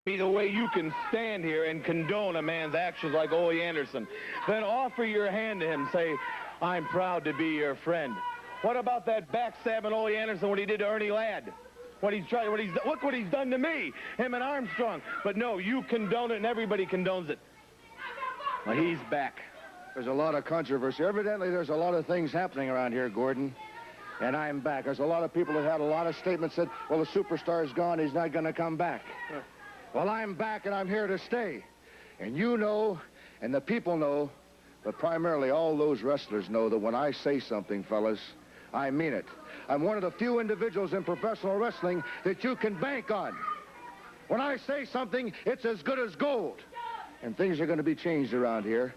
me the way you can stand here and condone a man's actions like Ole Anderson. Then offer your hand to him. Say, I'm proud to be your friend. What about that backstabbing Ole Anderson, what he did to Ernie Ladd? Look what he's done to me, him and Armstrong. But no, you condone it and everybody condones it. Well, he's back. There's a lot of controversy. Evidently, there's a lot of things happening around here, Gordon. And I'm back. There's a lot of people that had a lot of statements that, well, the superstar's gone, he's not going to come back. Well, I'm back, and I'm here to stay. And you know, and the people know, but primarily all those wrestlers know that when I say something, fellas, I mean it. I'm one of the few individuals in professional wrestling that you can bank on. When I say something, it's as good as gold. And things are going to be changed around here.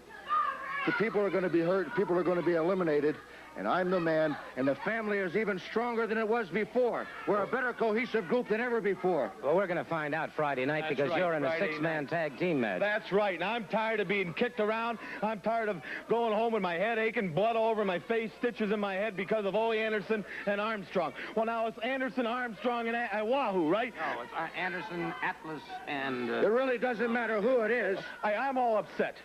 The people are going to be hurt, people are going to be eliminated, and I'm the man, and the family is even stronger than it was before. We're a better cohesive group than ever before. Well, we're going to find out Friday night. That's because right, you're in a six-man tag team match. That's right, and I'm tired of being kicked around. I'm tired of going home with my head aching, blood all over my face, stitches in my head because of Ole Anderson and Armstrong. Well, now it's Anderson, Armstrong, and Wahoo, right? No, it's Anderson, Atlas, and... It really doesn't matter who it is. I'm all upset.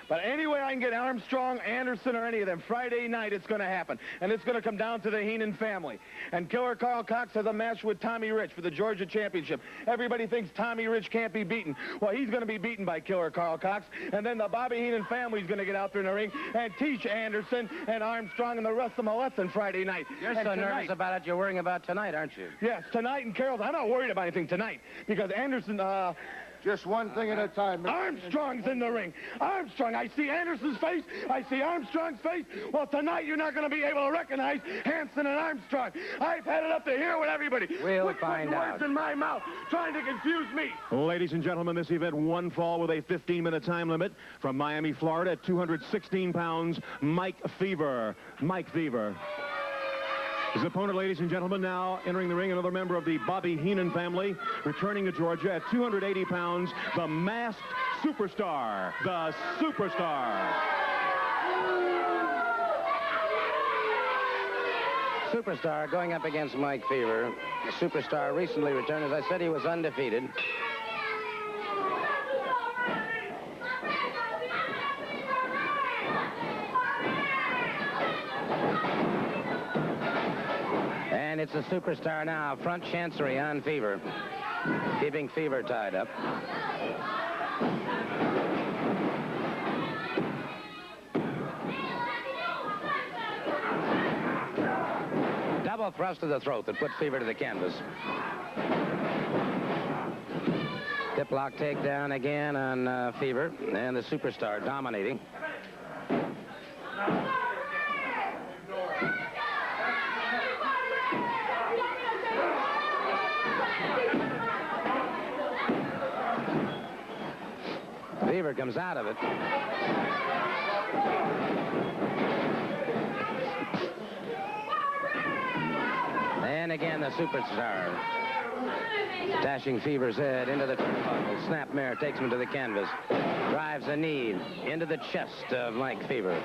But anyway I can get Armstrong, Anderson, or any of them, Friday night it's going to happen. And it's going to come down to the Heenan family. And Killer Carl Cox has a match with Tommy Rich for the Georgia Championship. Everybody thinks Tommy Rich can't be beaten. Well, he's going to be beaten by Killer Carl Cox. And then the Bobby Heenan family is going to get out there in the ring and teach Anderson and Armstrong and the rest of them a lesson Friday night. You're so nervous about it, you're worrying about tonight, aren't you? Yes, tonight and Carol's. I'm not worried about anything tonight because Anderson... Just one thing at a time. Armstrong's in the ring. Armstrong, I see Anderson's face. I see Armstrong's face. Well, tonight you're not going to be able to recognize Hanson and Armstrong. I've had it up to here with everybody. We'll find out. Words in my mouth, trying to confuse me. Ladies and gentlemen, this event, one fall with a 15-minute time limit. From Miami, Florida, at 216 pounds, Mike Fever. Mike Fever. His opponent, ladies and gentlemen, now entering the ring, another member of the Bobby Heenan family, returning to Georgia at 280 pounds, the masked superstar, the superstar. Superstar going up against Mike Fever. The superstar recently returned. As I said, he was undefeated. And it's a superstar now. Front chancery on Fever. Keeping Fever tied up. Double thrust to the throat that put Fever to the canvas. Diplock takedown again on Fever. And the superstar dominating. Fever comes out of it. And again, the superstar. Dashing Fever's head into the turnbuckle. Snapmare takes him to the canvas. Drives a knee into the chest of Mike Fever.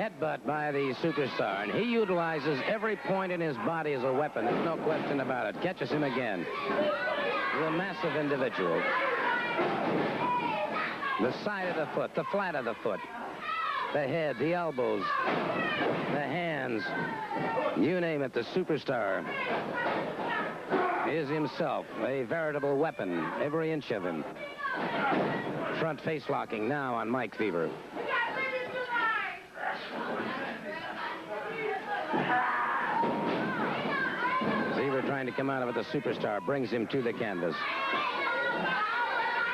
Headbutt by the superstar, and he utilizes every point in his body as a weapon. There's no question about it. Catches him again. He's a massive individual. The side of the foot, the flat of the foot, the head, the elbows, the hands, you name it, the superstar is himself a veritable weapon, every inch of him. Front face locking now on Mike Fever. Fever trying to come out of it. The superstar brings him to the canvas.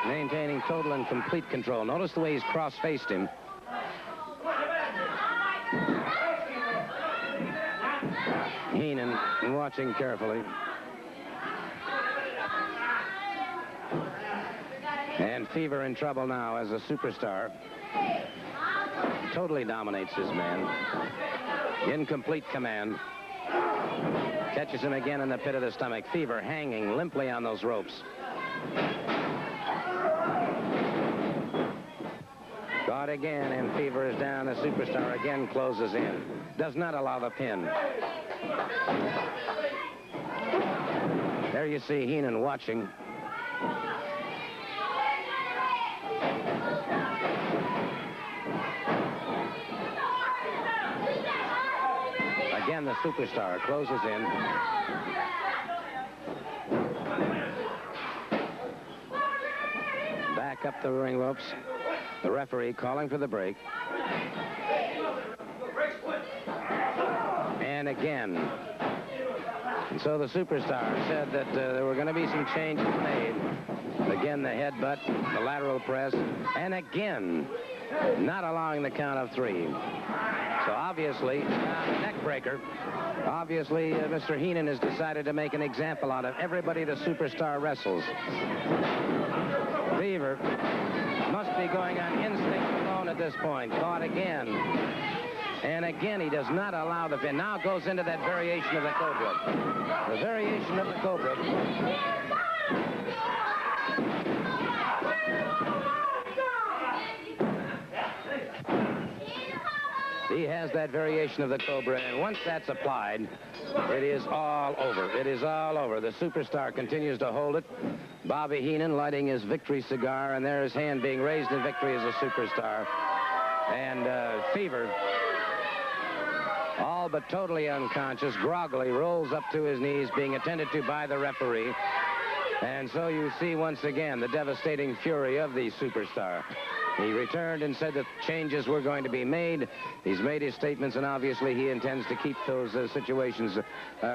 Maintaining total and complete control. Notice the way he's cross-faced him. Heenan watching carefully. And Fever in trouble now as a superstar. Totally dominates his man. In complete command. Catches him again in the pit of the stomach. Fever hanging limply on those ropes. Caught again, and Fever is down. The Superstar again closes in. Does not allow the pin. There you see Heenan watching. Again, the Superstar closes in. Back up the ring ropes. The referee calling for the break. And again. And so the Superstar said that there were going to be some changes made. Again, the headbutt, the lateral press, and again, not allowing the count of 3. So obviously, the neck breaker. Obviously, Mr. Heenan has decided to make an example out of everybody the Superstar wrestles. Fever must be going on instinct alone at this point. Caught again. And again, he does not allow the pin. Now goes into that variation of the Cobra. The variation of the Cobra. He has that variation of the Cobra, and once that's applied, it is all over. It is all over. The Superstar continues to hold it. Bobby Heenan lighting his victory cigar, and there his hand being raised in victory as a Superstar. And Fever, all but totally unconscious, groggily rolls up to his knees, being attended to by the referee. And so you see once again the devastating fury of the Superstar. He returned and said that changes were going to be made. He's made his statements, and obviously he intends to keep those situations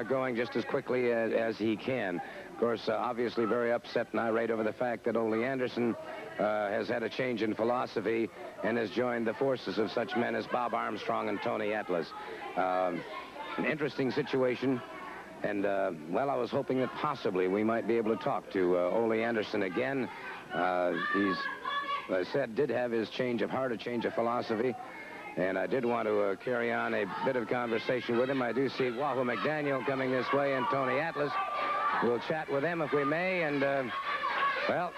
going just as quickly as he can. Of course, obviously very upset and irate over the fact that Ole Anderson has had a change in philosophy and has joined the forces of such men as Bob Armstrong and Tony Atlas. An interesting situation. And, well, I was hoping that possibly we might be able to talk to Ole Anderson again. He's, as I said, did have his change of heart, a change of philosophy. And I did want to carry on a bit of conversation with him. I do see Wahoo McDaniel coming this way and Tony Atlas. We'll chat with them if we may. And, well,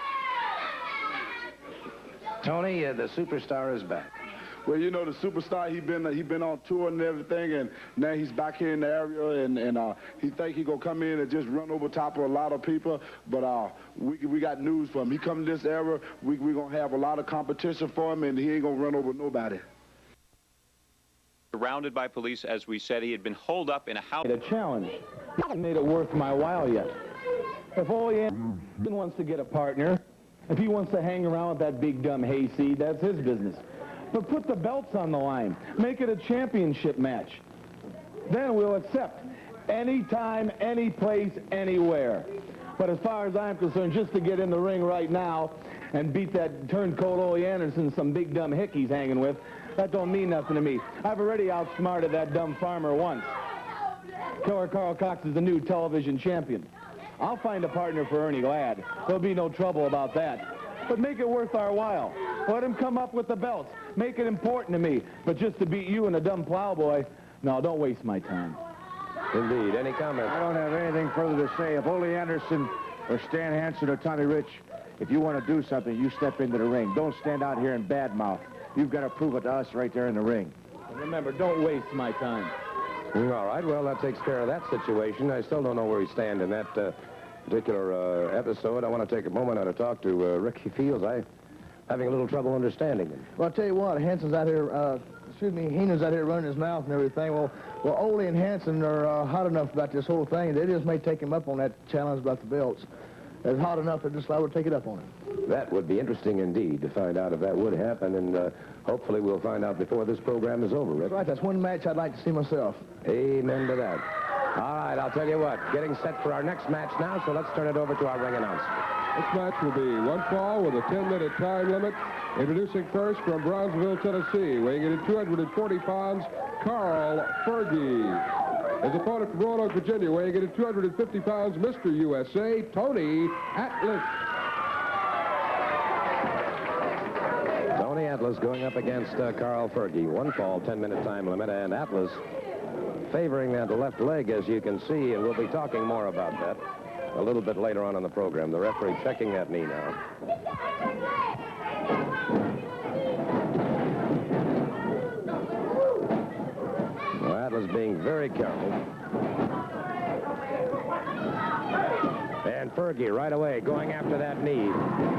Tony, the Superstar is back. Well, you know, the Superstar, he been on tour and everything, and now he's back here in the area, and he think he gonna come in and just run over top of a lot of people. But we got news for him. He come to this area, we gonna have a lot of competition for him, and he ain't gonna run over nobody. Surrounded by police, as we said, he had been holed up in a house. A challenge. He hasn't made it worth my while yet. If Ole Anderson wants to get a partner, if he wants to hang around with that big dumb hayseed, that's his business. But put the belts on the line. Make it a championship match. Then we'll accept. Anytime, any place, anywhere. But as far as I'm concerned, just to get in the ring right now and beat that turncoat Ole Anderson, some big dumb hick he's hanging with, that don't mean nothing to me. I've already outsmarted that dumb farmer once. Killer Carl Cox is the new television champion. I'll find a partner for Ernie Ladd. There'll be no trouble about that. But make it worth our while. Let him come up with the belts. Make it important to me. But just to beat you and a dumb plowboy, no, don't waste my time. Indeed. Any comments? I don't have anything further to say. If Ole Anderson or Stan Hansen or Tommy Rich, if you want to do something, you step into the ring. Don't stand out here and badmouth. You've got to prove it to us right there in the ring. And remember, don't waste my time. All right, well, that takes care of that situation. I still don't know where we stand in that particular episode. I want to take a moment now to talk to Ricky Fields. I'm having a little trouble understanding him. Well, I'll tell you what, Hansen's out here, Heenan's out here running his mouth and everything. Well, Ole and Hansen are hot enough about this whole thing. They just may take him up on that challenge about the belts. They're hot enough, they're just allowed to take it up on him. That would be interesting indeed to find out if that would happen, and hopefully we'll find out before this program is over, Rick. That's right, that's one match I'd like to see myself. Amen to that. All right, I'll tell you what, getting set for our next match now, so let's turn it over to our ring announcer. This match will be one fall with a 10-minute time limit. Introducing first from Brownsville, Tennessee, weighing in at 240 pounds, Carl Fergie. His opponent from Roanoke, Virginia, weighing in at 250 pounds, Mr. USA, Tony Atlas. Tony Atlas going up against Carl Fergie. One fall, 10-minute time limit, and Atlas favoring that left leg, as you can see, and we'll be talking more about that a little bit later on in the program. The referee checking that knee now. being very careful. And Fergie right away going after that knee.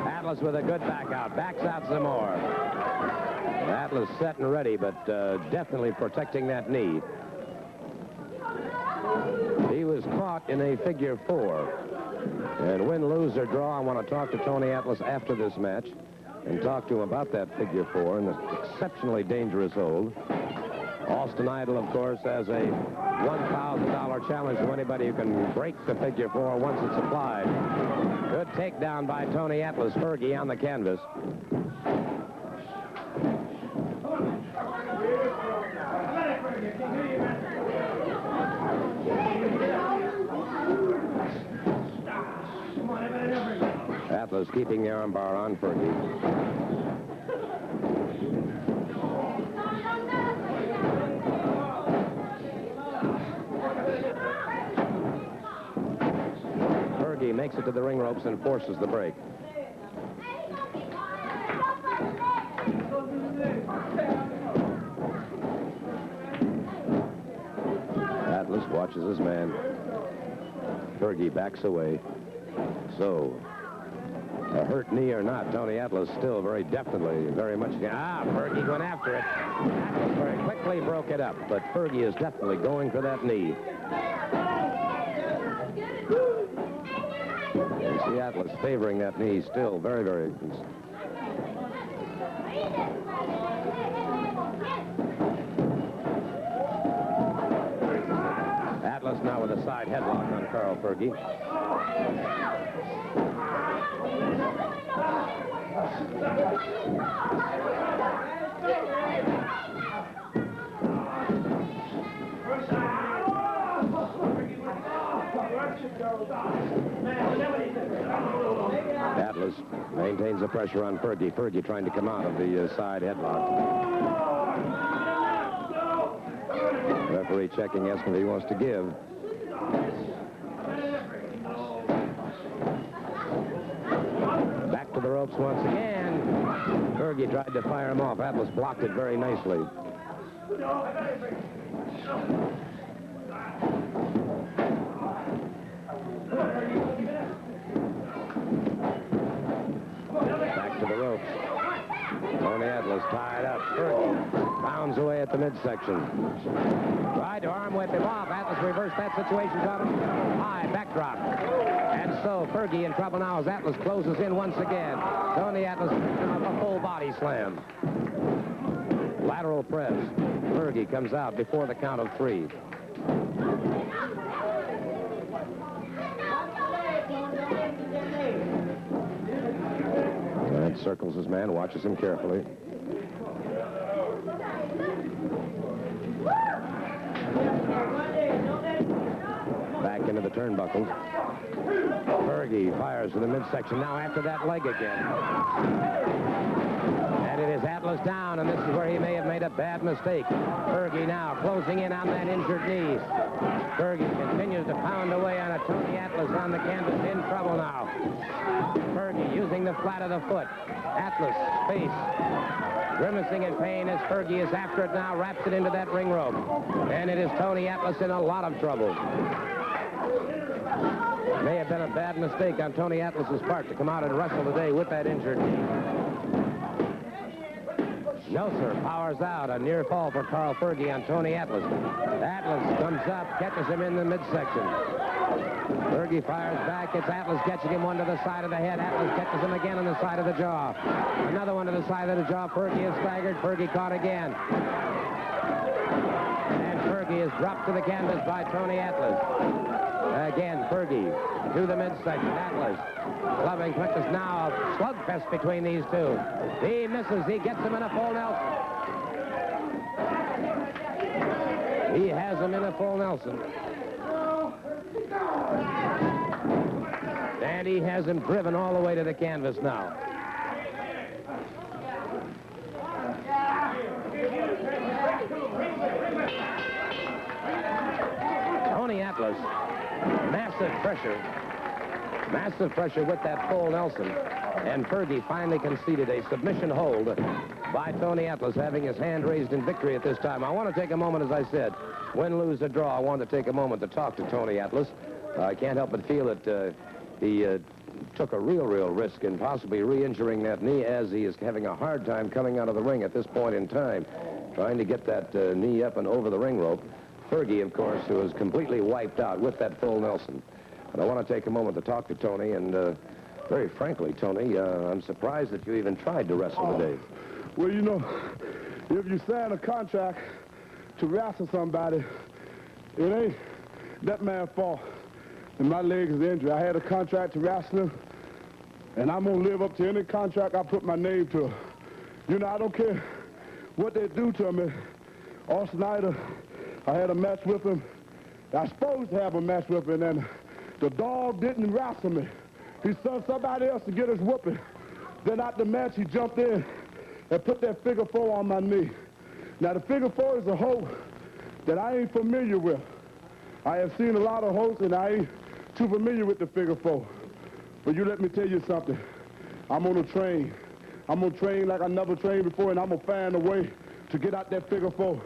Atlas with a good back out. Backs out some more. Atlas set and ready, but definitely protecting that knee. He was caught in a figure 4. And win, lose, or draw, I want to talk to Tony Atlas after this match and talk to him about that figure 4 and the exceptionally dangerous hold. Austin Idol, of course, has a $1,000 challenge to anybody who can break the figure 4 once it's applied. Good takedown by Tony Atlas. Fergie on the canvas. Atlas keeping the armbar on Fergie. Fergie makes it to the ring ropes and forces the break. Atlas watches his man. Fergie backs away. So, a hurt knee or not, Tony Atlas still very definitely, very much. Fergie went after it. Atlas very quickly broke it up, but Fergie is definitely going for that knee. You see Atlas favoring that knee still very, very. Atlas now with a side headlock on Carl Fergie. Atlas maintains the pressure on Fergie. Fergie trying to come out of the side headlock. Referee checking, asking if he wants to give. Back to the ropes once again. Fergie tried to fire him off. Atlas blocked it very nicely. Back to the ropes. Tony Atlas tied up. Fergie pounds away at the midsection. Tried to arm whip him off. Atlas reversed that situation. Got him high backdrop. And so Fergie in trouble now as Atlas closes in once again. Tony Atlas a full body slam. Lateral press. Fergie comes out before the count of 3. And circles his man, watches him carefully. Back into the turnbuckles. Fergie fires to the midsection. Now after that leg again. And it is Atlas down, and this is where he may have made a bad mistake. Fergie now closing in on that injured knee. Fergie continues to pound away on a Tony Atlas on the canvas, in trouble now. Fergie using the flat of the foot. Atlas face grimacing in pain as Fergie is after it now, wraps it into that ring rope. And it is Tony Atlas in a lot of trouble. May have been a bad mistake on Tony Atlas's part to come out and wrestle today with that injured knee. No, sir. Powers out. A near fall for Carl Fergie on Tony Atlas. Atlas comes up, catches him in the midsection. Fergie fires back. It's Atlas catching him one to the side of the head. Atlas catches him again on the side of the jaw. Another one to the side of the jaw. Fergie is staggered. Fergie caught again. And Fergie is dropped to the canvas by Tony Atlas. Again, Fergie to the midsection. Atlas clubbing punches now. A slugfest between these two. He misses. He gets him in a full Nelson. He has him in a full Nelson. And he has him driven all the way to the canvas now. Tony Atlas, massive pressure with that full Nelson. And Fergie finally conceded a submission hold by Tony Atlas, having his hand raised in victory at this time. I want to take a moment, as I said, win, lose, or draw, I want to take a moment to talk to Tony Atlas. I can't help but feel that he took a real risk in possibly re-injuring that knee, as he is having a hard time coming out of the ring at this point in time, trying to get that knee up and over the ring rope. Fergie, of course, who was completely wiped out with that full Nelson. And I want to take a moment to talk to Tony, and very frankly, Tony, I'm surprised that you even tried to wrestle today. Well, you know, if you sign a contract to wrestle somebody, it ain't that man's fault. And my leg is injured. I had a contract to wrestle him, and I'm going to live up to any contract I put my name to. You know, I don't care what they do to me. Austin Idol, I had a match with him. I was supposed to have a match with him, and the dog didn't wrestle me. He sent somebody else to get his whooping. Then after the match, he jumped in and put that figure 4 on my knee. Now, the figure 4 is a hold that I ain't familiar with. I have seen a lot of holds, and I ain't too familiar with the figure 4. But you let me tell you something. I'm on a train. I'm going to train like I never trained before, and I'm going to find a way to get out that figure 4,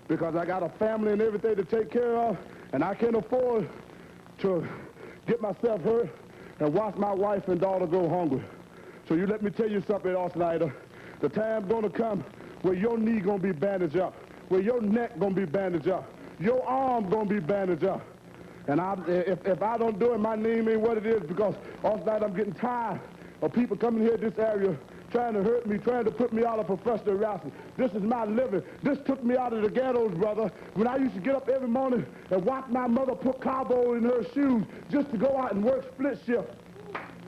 because I got a family and everything to take care of, and I can't afford to get myself hurt and watch my wife and daughter go hungry. So you let me tell you something, Austin Idol. The time's going to come where your knee going to be bandaged up, where your neck going to be bandaged up, your arm going to be bandaged up. And if I don't do it, my name ain't what it is, because Austin Idol, I'm getting tired of people coming here to this area trying to hurt me, trying to put me out of professional wrestling. This is my living. This took me out of the ghettos, brother. When I used to get up every morning and watch my mother put cowboy in her shoes just to go out and work split shift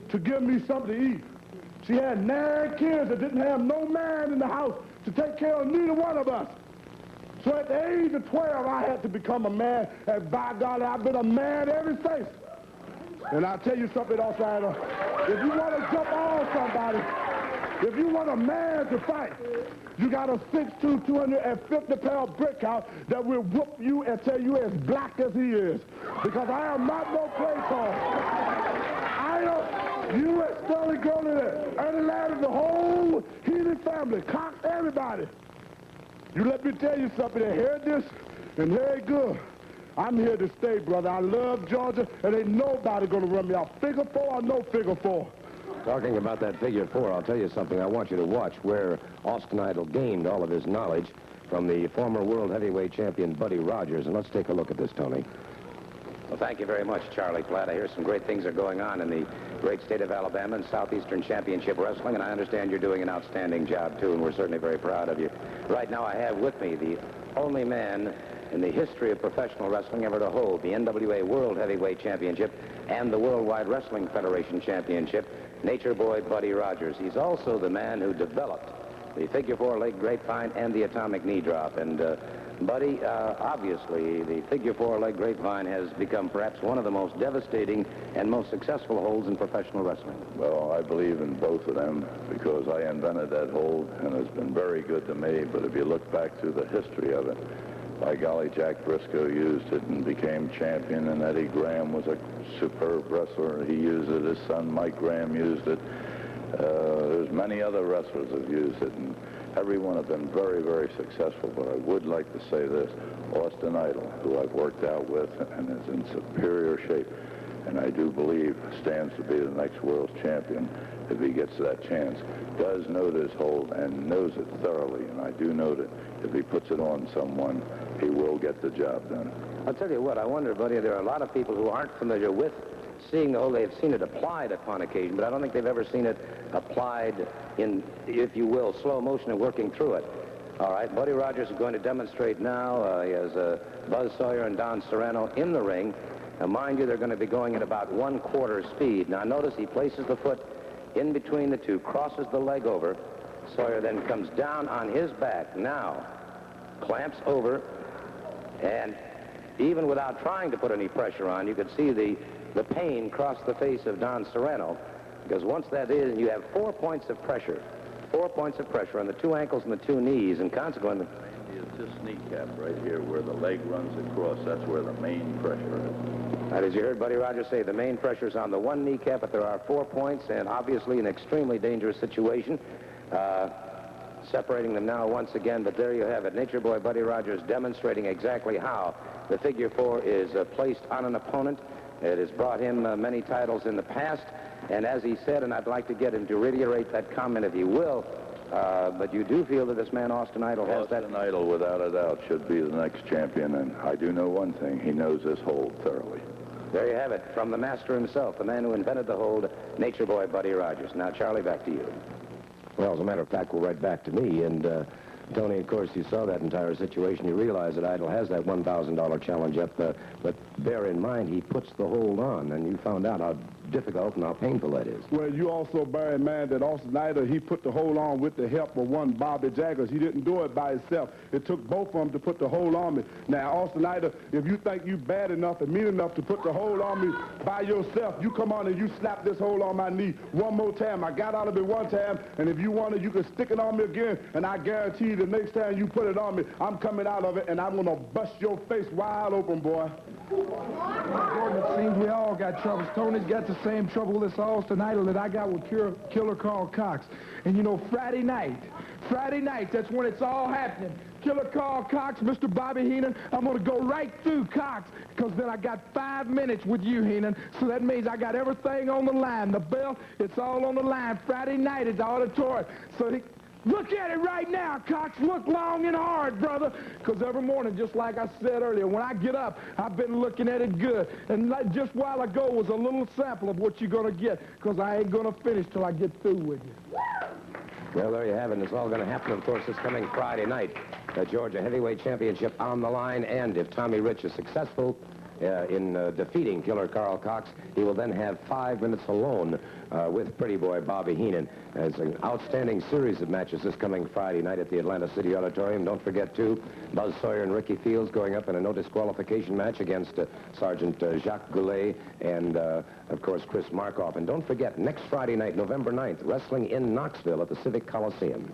to give me something to eat. She had 9 kids that didn't have no man in the house to take care of neither one of us. So at the age of 12, I had to become a man, and by God, I've been a man ever since. And I'll tell you something else, Idol. If you want to jump on somebody, if you want a man to fight, you got a 6'2", 250-pound brick house that will whoop you and tell you as black as he is. Because I am not no play card. Idol, you and Sterling Gurley, Ernie Ladd, the whole Healy family, Cox, everybody. You let me tell you something. They heard this, and very good. I'm here to stay, brother. I love Georgia, and ain't nobody going to run me out. Figure 4 or no figure 4. Talking about that figure 4, I'll tell you something. I want you to watch where Austin Idol gained all of his knowledge from the former world heavyweight champion, Buddy Rogers. And let's take a look at this, Tony. Well, thank you very much, Charlie Platt. I hear some great things are going on in the great state of Alabama and Southeastern Championship Wrestling, and I understand you're doing an outstanding job, too, and we're certainly very proud of you. Right now, I have with me the only man in the history of professional wrestling ever to hold the NWA World Heavyweight Championship and the Worldwide Wrestling Federation Championship, Nature Boy Buddy Rogers. He's also the man who developed the figure 4 leg grapevine and the atomic knee drop. And Buddy, obviously, the figure 4 leg grapevine has become perhaps one of the most devastating and most successful holds in professional wrestling. Well, I believe in both of them because I invented that hold, and it's been very good to me. But if you look back through the history of it, by golly, Jack Briscoe used it and became champion, and Eddie Graham was a superb wrestler. He used it. His son, Mike Graham, used it. There's many other wrestlers that have used it, and every one have been very, very successful. But I would like to say this. Austin Idol, who I've worked out with and is in superior shape, and I do believe stands to be the next world's champion if he gets that chance, does know this hold and knows it thoroughly. And I do know that if he puts it on someone, he will get the job done. I'll tell you what, I wonder, Buddy, there are a lot of people who aren't familiar with seeing the hold. They've seen it applied upon occasion, but I don't think they've ever seen it applied in, if you will, slow motion and working through it. All right, Buddy Rogers is going to demonstrate now. He has Buzz Sawyer and Don Serrano in the ring. Now, mind you, they're going to be going at about 1/4 speed. Now, notice he places the foot in between the two, crosses the leg over. Sawyer then comes down on his back. Now, clamps over, and even without trying to put any pressure on, you could see the pain cross the face of Don Serrano, because once that is, you have 4 points of pressure. 4 points of pressure on the 2 ankles and the 2 knees, and consequently... It's this kneecap right here where the leg runs across. That's where the main pressure is. Now, as you heard Buddy Rogers say, the main pressure is on the 1 kneecap, but there are 4 points, and obviously an extremely dangerous situation. Separating them now once again, but there you have it. Nature Boy Buddy Rogers demonstrating exactly how the figure 4 is placed on an opponent. It has brought him many titles in the past, and as he said, and I'd like to get him to reiterate that comment if he will, but you do feel that this man, Austin Idol, has that... Austin Idol, without a doubt, should be the next champion, and I do know one thing. He knows this hold thoroughly. There you have it, from the master himself, the man who invented the hold, Nature Boy Buddy Rogers. Now, Charlie, back to you. Well, as a matter of fact, we're right back to me, and Tony, of course, you saw that entire situation. You realize that Idol has that $1,000 challenge up, but bear in mind, he puts the hold on, and you found out how difficult and how painful that is. Well, you also bear in mind that Austin Idol, he put the hold on with the help of one Bobby Jaggers. He didn't do it by himself. It took both of them to put the hold on me. Now, Austin Idol, if you think you bad enough and mean enough to put the hold on me by yourself, you come on and you slap this hold on my knee one more time. I got out of it one time, and if you want it, you can stick it on me again, and I guarantee you the next time you put it on me, I'm coming out of it, and I'm going to bust your face wide open, boy. Gordon, it seems we all got troubles. Tony's got the same trouble with this Austin Idol that I got with Killer Carl Cox. And you know, Friday night, that's when it's all happening. Killer Carl Cox, Mr. Bobby Heenan, I'm going to go right through Cox, because then I got 5 minutes with you, Heenan. So that means I got everything on the line. The bell, it's all on the line. Friday night at the auditorium. So look at it right now, Cox. Look long and hard, brother. Because every morning, just like I said earlier, when I get up, I've been looking at it good. And just a while ago was a little sample of what you're going to get, because I ain't going to finish till I get through with you. Well, there you have it. It's all going to happen, of course, this coming Friday night. The Georgia Heavyweight Championship on the line, and if Tommy Rich is successful in defeating Killer Carl Cox, he will then have 5 minutes alone with Pretty Boy Bobby Heenan. It's an outstanding series of matches this coming Friday night at the Atlanta City Auditorium. Don't forget, too, Buzz Sawyer and Ricky Fields going up in a no disqualification match against Sergeant Jacques Goulet and, of course, Chris Markoff. And don't forget, next Friday night, November 9th, wrestling in Knoxville at the Civic Coliseum.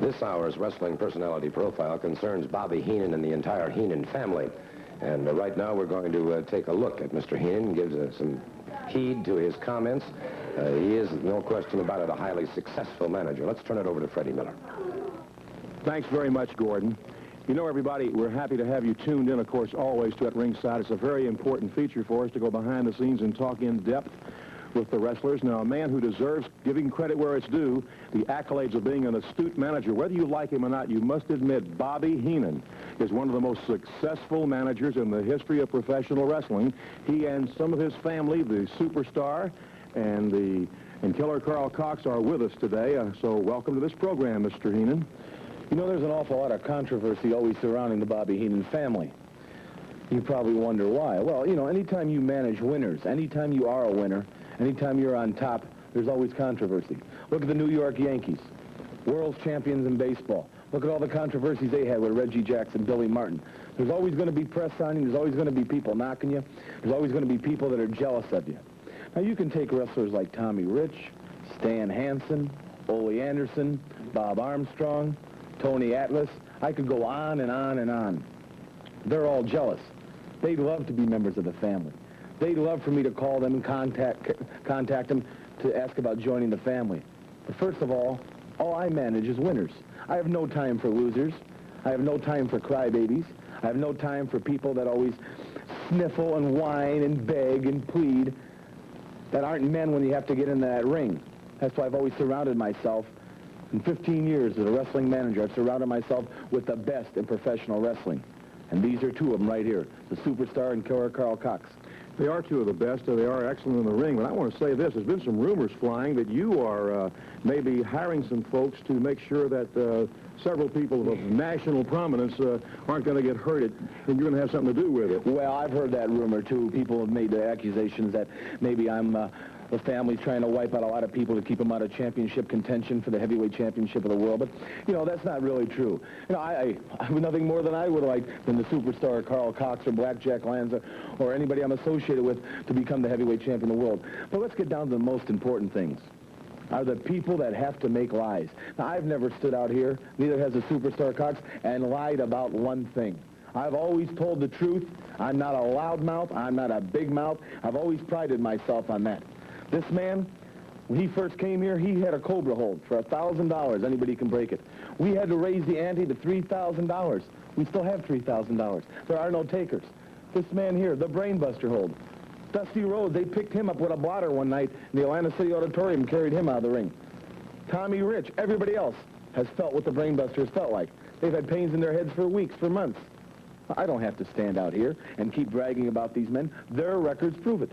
This hour's wrestling personality profile concerns Bobby Heenan and the entire Heenan family. And right now we're going to take a look at Mr. Heenan and give some heed to his comments. He is, no question about it, a highly successful manager. Let's turn it over to Freddie Miller. Thanks very much, Gordon. You know, everybody, we're happy to have you tuned in, of course, always to At Ringside. It's a very important feature for us to go behind the scenes and talk in depth with the wrestlers. Now, a man who deserves giving credit where it's due, the accolades of being an astute manager. Whether you like him or not, you must admit Bobby Heenan is one of the most successful managers in the history of professional wrestling. He and some of his family, the Superstar and Killer Carl Cox, are with us today. So welcome to this program, Mr. Heenan. You know, there's an awful lot of controversy always surrounding the Bobby Heenan family. You probably wonder why. Well, you know, anytime you manage winners, anytime you are a winner, anytime you're on top, there's always controversy. Look at the New York Yankees, world champions in baseball. Look at all the controversies they had with Reggie Jackson, Billy Martin. There's always going to be press on you. There's always going to be people knocking you. There's always going to be people that are jealous of you. Now, you can take wrestlers like Tommy Rich, Stan Hansen, Ole Anderson, Bob Armstrong, Tony Atlas. I could go on and on and on. They're all jealous. They'd love to be members of the family. They'd love for me to call them and contact them to ask about joining the family. But first of all I manage is winners. I have no time for losers. I have no time for crybabies. I have no time for people that always sniffle and whine and beg and plead that aren't men when you have to get in that ring. That's why I've always surrounded myself. In 15 years as a wrestling manager, I've surrounded myself with the best in professional wrestling. And these are two of them right here, the Superstar and Killer Carl Cox. They are two of the best. They are excellent in the ring. But I want to say this. There's been some rumors flying that you are maybe hiring some folks to make sure that several people of national prominence aren't going to get hurt, and you're going to have something to do with it. Well, I've heard that rumor, too. People have made the accusations that maybe I'm the family's trying to wipe out a lot of people to keep them out of championship contention for the heavyweight championship of the world. But, you know, that's not really true. You know, I nothing more than I would like than the superstar Carl Cox or Blackjack Lanza or anybody I'm associated with to become the heavyweight champion of the world. But let's get down to the most important things. Are the people that have to make lies. Now, I've never stood out here, neither has the superstar Cox, and lied about one thing. I've always told the truth. I'm not a loudmouth. I'm not a big mouth. I've always prided myself on that. This man, when he first came here, he had a Cobra hold for $1,000. Anybody can break it. We had to raise the ante to $3,000. We still have $3,000. There are no takers. This man here, the Brainbuster hold. Dusty Rhodes, they picked him up with a blotter one night in the Atlanta City Auditorium and carried him out of the ring. Tommy Rich, everybody else has felt what the Brainbusters felt like. They've had pains in their heads for weeks, for months. I don't have to stand out here and keep bragging about these men. Their records prove it.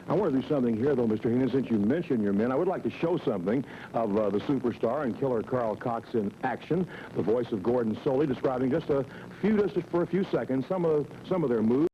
I want to do something here, though, Mr. Heenan, since you mentioned your men. I would like to show something of the superstar and killer Carl Cox in action. The voice of Gordon Soley describing just for a few seconds some of their moves.